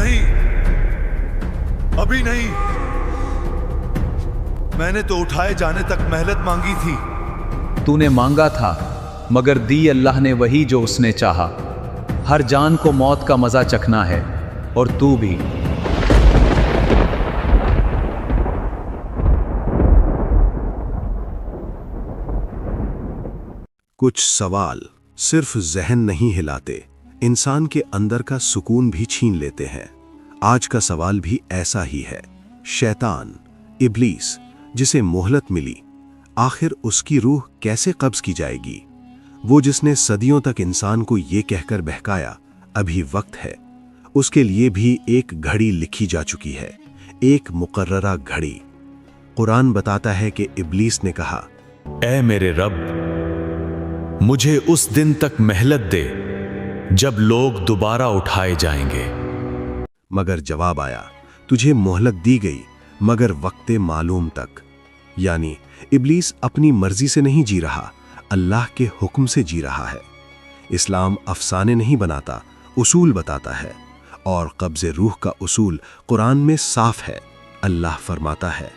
नहीं, अभी नहीं। मैंने तो उठाए जाने तक मेहनत मांगी थी। तूने मांगा था मगर दी अल्लाह ने वही जो उसने चाहा। हर जान को मौत का मजा चखना है और तू भी। कुछ सवाल सिर्फ जहन नहीं हिलाते, इंसान के अंदर का सुकून भी छीन लेते हैं। आज का सवाल भी ऐसा ही है। शैतान, इब्लीस, जिसे मोहलत मिली, आखिर उसकी रूह कैसे कब्ज की जाएगी? वो जिसने सदियों तक इंसान को ये कहकर बहकाया अभी वक्त है, उसके लिए भी एक घड़ी लिखी जा चुकी है, एक मुकर्ररा घड़ी। कुरान बताता है कि इब्लीस ने कहा, ऐ मेरे रब, मुझे उस दिन तक मेहलत दे जब लोग दोबारा उठाए जाएंगे। मगर जवाब आया, तुझे मोहलत दी गई मगर वक्ते मालूम तक। यानी इब्लीस अपनी मर्जी से नहीं जी रहा, अल्लाह के हुक्म से जी रहा है। इस्लाम अफसाने नहीं बनाता, उसूल बताता है, और कब्ज़े रूह का उसूल कुरान में साफ है। अल्लाह फरमाता है,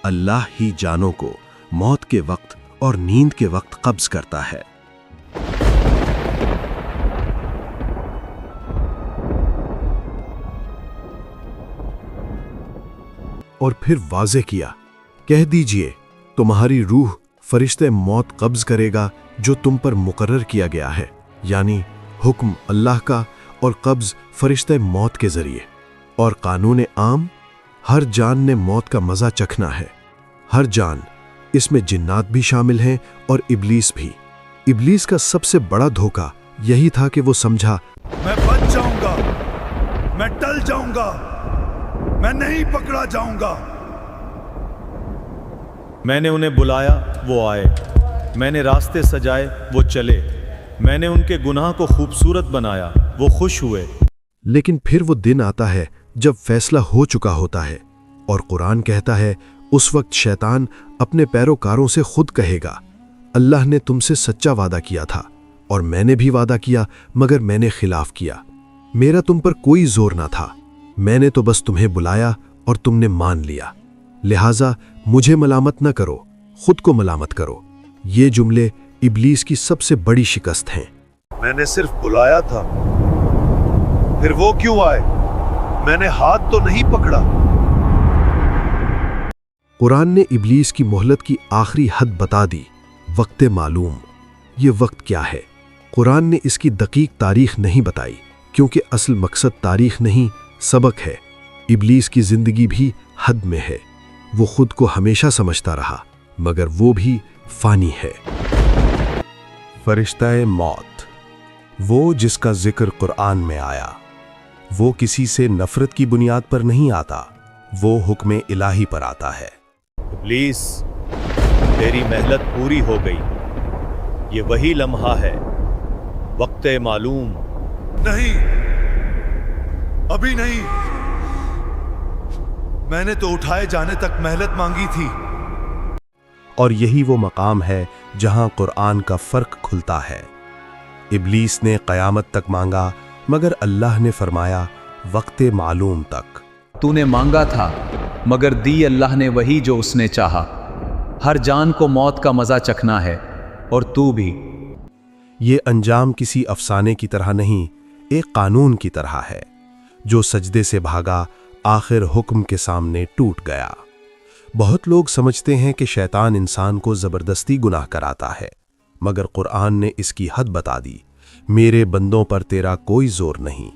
अल्लाह ही जानों को मौत के वक्त और नींद के वक्त कब्ज़ करता है। और फिर वाज़े किया, कह दीजिए तुम्हारी रूह फरिश्ते मौत कब्ज़ करेगा जो तुम पर मुकर्रर किया गया है। यानी हुक्म अल्लाह का और कब्ज़ फरिश्ते मौत के ज़रिए। और कानून आम, हर जान ने मौत का मज़ा चखना है। हर जान, इसमें जिन्नात भी शामिल हैं और इब्लीस भी। इब्लीस का सबसे बड़ा धोखा यही था कि वो समझा, मैं बच जाऊंगा, मैं टल जाऊंगा, मैं नहीं पकड़ा जाऊंगा। मैंने उन्हें बुलाया, वो आए। मैंने रास्ते सजाए, वो चले। मैंने उनके गुनाह को खूबसूरत बनाया, वो खुश हुए। लेकिन फिर वो दिन आता है जब फैसला हो चुका होता है, और कुरान कहता है उस वक्त शैतान अपने पैरोकारों से खुद कहेगा, अल्लाह ने तुमसे सच्चा वादा किया था और मैंने भी वादा किया, मगर मैंने खिलाफ किया। मेरा तुम पर कोई जोर ना था, मैंने तो बस तुम्हें बुलाया और तुमने मान लिया। लिहाजा मुझे मलामत न करो, खुद को मलामत करो। ये जुमले इब्लीस की सबसे बड़ी शिकस्त हैं। मैंने सिर्फ बुलाया था, फिर वो क्यों आए? मैंने हाथ तो नहीं पकड़ा। कुरान ने इब्लीस की मोहलत की आखिरी हद बता दी, वक्त मालूम। ये वक्त क्या है? कुरान ने इसकी दकीक तारीख नहीं बताई, क्योंकि असल मकसद तारीख नहीं, सबक है। इब्लीस की जिंदगी भी हद में है। वो खुद को हमेशा समझता रहा, मगर वो भी फानी है। फरिश्ता-ए मौत, वो जिसका जिक्र कुरान में आया, वो किसी से नफरत की बुनियाद पर नहीं आता, वो हुक्म इलाही पर आता है। इब्लीस, तेरी मेहनत पूरी हो गई। ये वही लम्हा है, वक्ते मालूम। नहीं, अभी नहीं। मैंने तो उठाए जाने तक मेहनत मांगी थी। और यही वो मकाम है जहां कुरान का फर्क खुलता है। इब्लीस ने क़यामत तक मांगा, मगर अल्लाह ने फरमाया वक्ते मालूम तक। तूने मांगा था मगर दी अल्लाह ने वही जो उसने चाहा। हर जान को मौत का मजा चखना है और तू भी। ये अंजाम किसी अफसाने की तरह नहीं, एक कानून की तरह है। जो सजदे से भागा, आखिर हुक्म के सामने टूट गया। बहुत लोग समझते हैं कि शैतान इंसान को जबरदस्ती गुनाह कराता है, मगर कुरान ने इसकी हद बता दी, मेरे बंदों पर तेरा कोई जोर नहीं।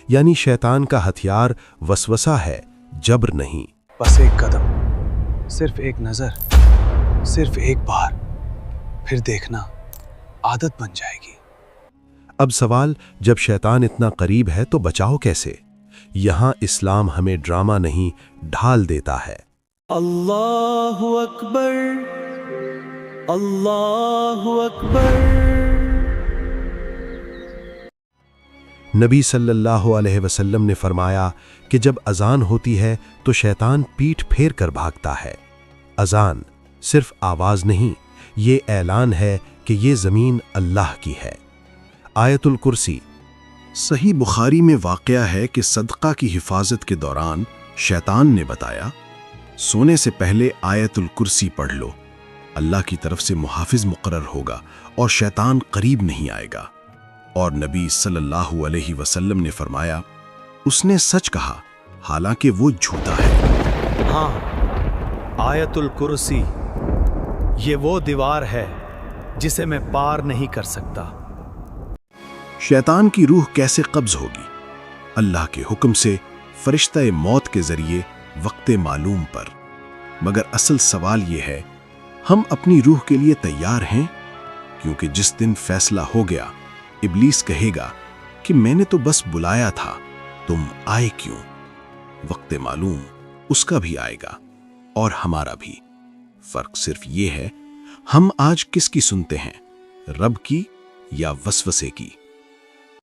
यानी शैतान का हथियार वसवसा है, जबर नहीं। बस एक कदम, सिर्फ एक नजर, सिर्फ एक बार, फिर देखना आदत बन जाएगी। अब सवाल, जब शैतान इतना करीब है तो बचाओ कैसे? यहां इस्लाम हमें ड्रामा नहीं, ढाल देता है। अल्लाहु अकबर, अल्लाहु अकबर। नबी सल्लल्लाहु अलैहि वसल्लम ने फरमाया कि जब अजान होती है तो शैतान पीठ फेर कर भागता है। अजान सिर्फ आवाज नहीं, ये ऐलान है कि ये जमीन अल्लाह की है। आयतुल कुर्सी, صحیح بخاری میں واقعہ ہے کہ صدقہ کی حفاظت کے دوران شیطان نے بتایا، سونے سے پہلے آیت الکرسی پڑھ لو، اللہ کی طرف سے محافظ مقرر ہوگا اور شیطان قریب نہیں آئے گا۔ اور نبی صلی اللہ علیہ وسلم نے فرمایا، اس نے سچ کہا حالانکہ وہ جھوٹا ہے۔ ہاں، آیت الکرسی یہ وہ دیوار ہے جسے میں پار نہیں کر سکتا۔ شیطان کی روح کیسے قبض ہوگی؟ اللہ کے حکم سے فرشتہ موت کے ذریعے وقت معلوم پر۔ مگر اصل سوال یہ ہے، ہم اپنی روح کے لیے تیار ہیں؟ کیونکہ جس دن فیصلہ ہو گیا، ابلیس کہے گا کہ میں نے تو بس بلایا تھا، تم آئے کیوں؟ وقت معلوم اس کا بھی آئے گا اور ہمارا بھی۔ فرق صرف یہ ہے، ہم آج کس کی سنتے ہیں، رب کی یا وسوسے کی؟